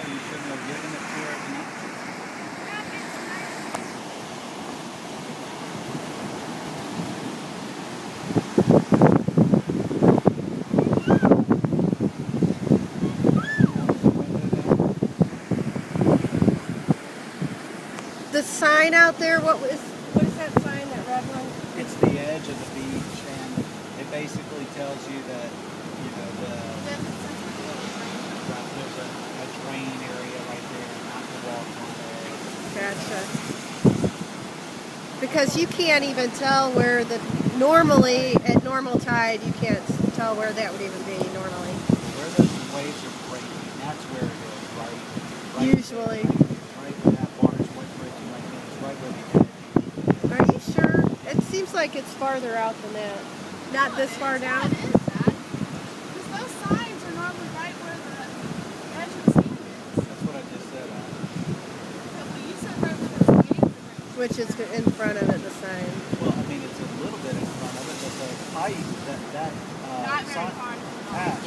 you shouldn't have given it to her tonight. The sign out there, what is that sign, that red one? It's the edge of the beach, and it basically tells you that, you know, there's a drain area right there, not to walk on there. Gotcha. Because you can't even tell where normally, at normal tide, you can't tell where that would even be normally. Where the waves are breaking, that's where it is, right? Usually. Right where that water's breaking like that, it's right where the edge. Are you sure? It seems like it's farther out than that. Not this far down? It is that. Because those signs are normally right where the edge of the sand is. That's what I just said. But you said right where the gate is. Which is in front of it, the sign. Well, I mean, it's a little bit in front of it, but the height, that Not very sign, far. Ash,